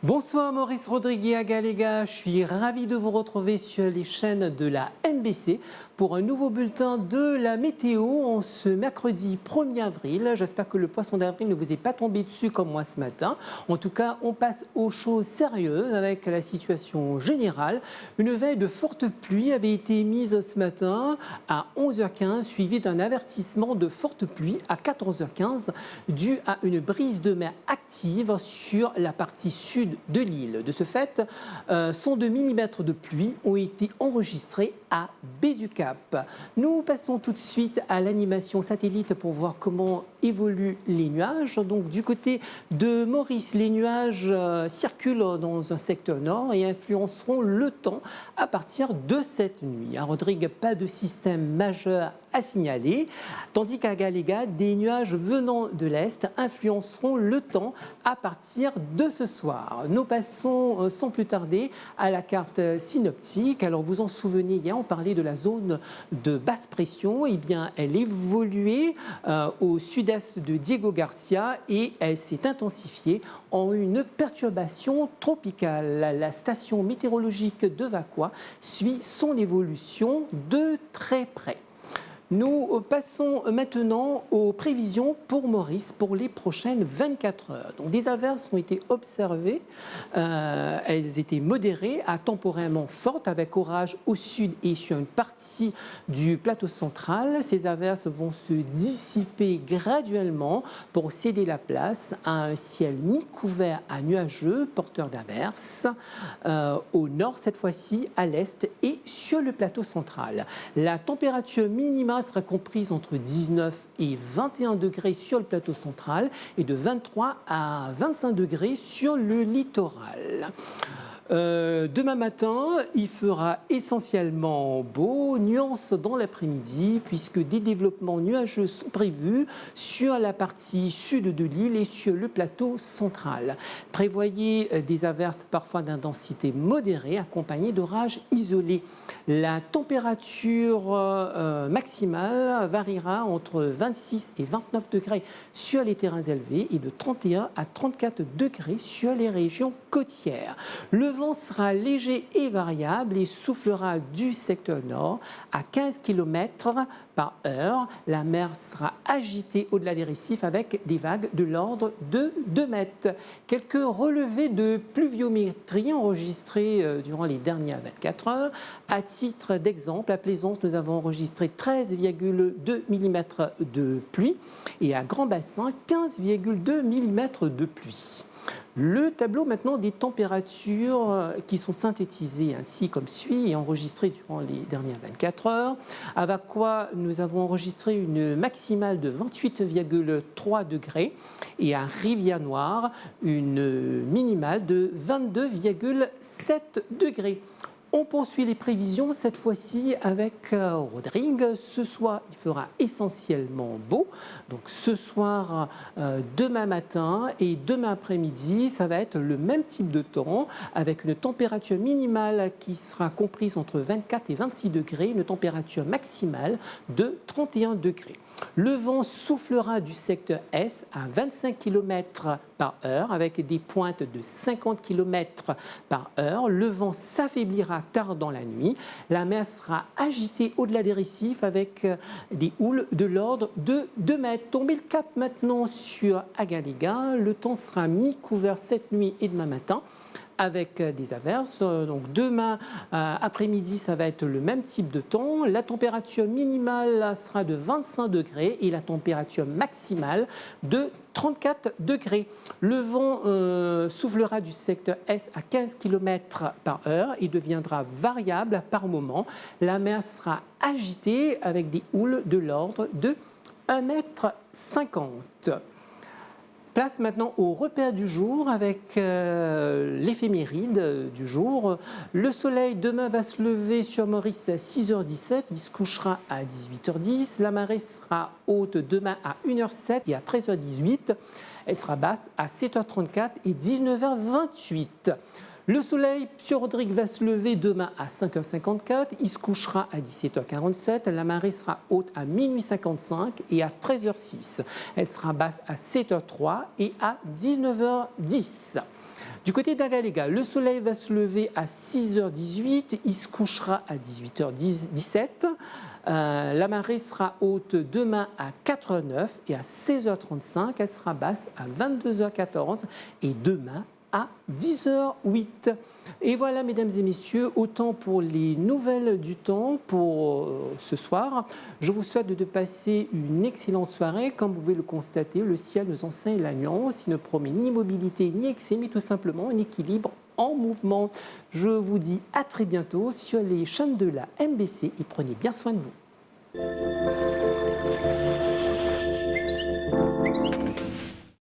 Bonsoir Maurice Rodriguez à Galéga, je suis ravi de vous retrouver sur les chaînes de la MBC pour un nouveau bulletin de la météo en ce mercredi 1er avril. J'espère que le poisson d'avril ne vous est pas tombé dessus comme moi ce matin. En tout cas, on passe aux choses sérieuses avec la situation générale. Une veille de forte pluie avait été mise ce matin à 11h15, suivie d'un avertissement de forte pluie à 14h15 dû à une brise de mer active sur la partie sud de l'île. De ce fait, 102 mm de pluie ont été enregistrés à Baie du Cap. Nous passons tout de suite à l'animation satellite pour voir comment évoluent les nuages. Donc du côté de Maurice, les nuages circulent dans un secteur nord et influenceront le temps à partir de cette nuit. À Rodrigue, pas de système majeur à signaler, tandis qu'à Galéga, des nuages venant de l'est influenceront le temps à partir de ce soir. Nous passons sans plus tarder à la carte synoptique. Alors vous en souvenez, hier on parlait de la zone de basse pression. Eh bien, elle évoluait au sud-est de Diego Garcia et elle s'est intensifiée en une perturbation tropicale. La station météorologique de Vacqua suit son évolution de très près. Nous passons maintenant aux prévisions pour Maurice pour les prochaines 24 heures. Donc, des averses ont été observées, elles étaient modérées à temporairement fortes avec orage au sud et sur une partie du plateau central. Ces averses vont se dissiper graduellement pour céder la place à un ciel mi-couvert à nuageux, porteur d'averses, au nord cette fois-ci, à l'est et sur le plateau central. La température minimale sera comprise entre 19 et 21 degrés sur le plateau central et de 23 à 25 degrés sur le littoral. Demain matin, il fera essentiellement beau, nuance dans l'après-midi, puisque des développements nuageux sont prévus sur la partie sud de l'île et sur le plateau central. Prévoyez des averses parfois d'intensité modérée, accompagnées d'orages isolés. La température maximale variera entre 26 et 29 degrés sur les terrains élevés et de 31 à 34 degrés sur les régions côtières. Le vent sera léger et variable et soufflera du secteur nord à 15 km par heure. La mer sera agitée au-delà des récifs avec des vagues de l'ordre de 2 mètres. Quelques relevés de pluviométrie enregistrés durant les dernières 24 heures. À titre d'exemple, à Plaisance, nous avons enregistré 13,2 mm de pluie et à Grand Bassin, 15,2 mm de pluie. Le tableau maintenant des températures qui sont synthétisées ainsi comme suit et enregistrées durant les dernières 24 heures. À Vacqua, nous avons enregistré une maximale de 28,3 degrés et à Rivière-Noire, une minimale de 22,7 degrés. On poursuit les prévisions, cette fois-ci avec Rodrigue. Ce soir, il fera essentiellement beau. Donc ce soir, demain matin et demain après-midi, ça va être le même type de temps, avec une température minimale qui sera comprise entre 24 et 26 degrés, une température maximale de 31 degrés. Le vent soufflera du secteur Est à 25 km par heure avec des pointes de 50 km par heure. Le vent s'affaiblira tard dans la nuit. La mer sera agitée au-delà des récifs avec des houles de l'ordre de 2 mètres. Tombez le cap maintenant sur Agaléga. Le temps sera mi-couvert cette nuit et demain matin, avec des averses. Donc demain après-midi, ça va être le même type de temps. La température minimale sera de 25 degrés et la température maximale de 34 degrés. Le vent soufflera du secteur Est à 15 km par heure et deviendra variable par moment. La mer sera agitée avec des houles de l'ordre de 1,50 m. Place maintenant au repère du jour avec l'éphéméride du jour. Le soleil demain va se lever sur Maurice à 6h17, il se couchera à 18h10. La marée sera haute demain à 1h07 et à 13h18. Elle sera basse à 7h34 et 19h28. Le soleil sur Rodrigue va se lever demain à 5h54, il se couchera à 17h47, la marée sera haute à minuit 55 et à 13h06. Elle sera basse à 7h03 et à 19h10. Du côté d'Agaléga, le soleil va se lever à 6h18, il se couchera à 18h17. La marée sera haute demain à 4h09 et à 16h35, elle sera basse à 22h14 et demain à 10h08. Et voilà, mesdames et messieurs, autant pour les nouvelles du temps pour ce soir. Je vous souhaite de passer une excellente soirée. Comme vous pouvez le constater, le ciel nous enseigne la nuance. Il ne promet ni mobilité ni excès, mais tout simplement un équilibre en mouvement. Je vous dis à très bientôt sur les chaînes de la MBC et prenez bien soin de vous.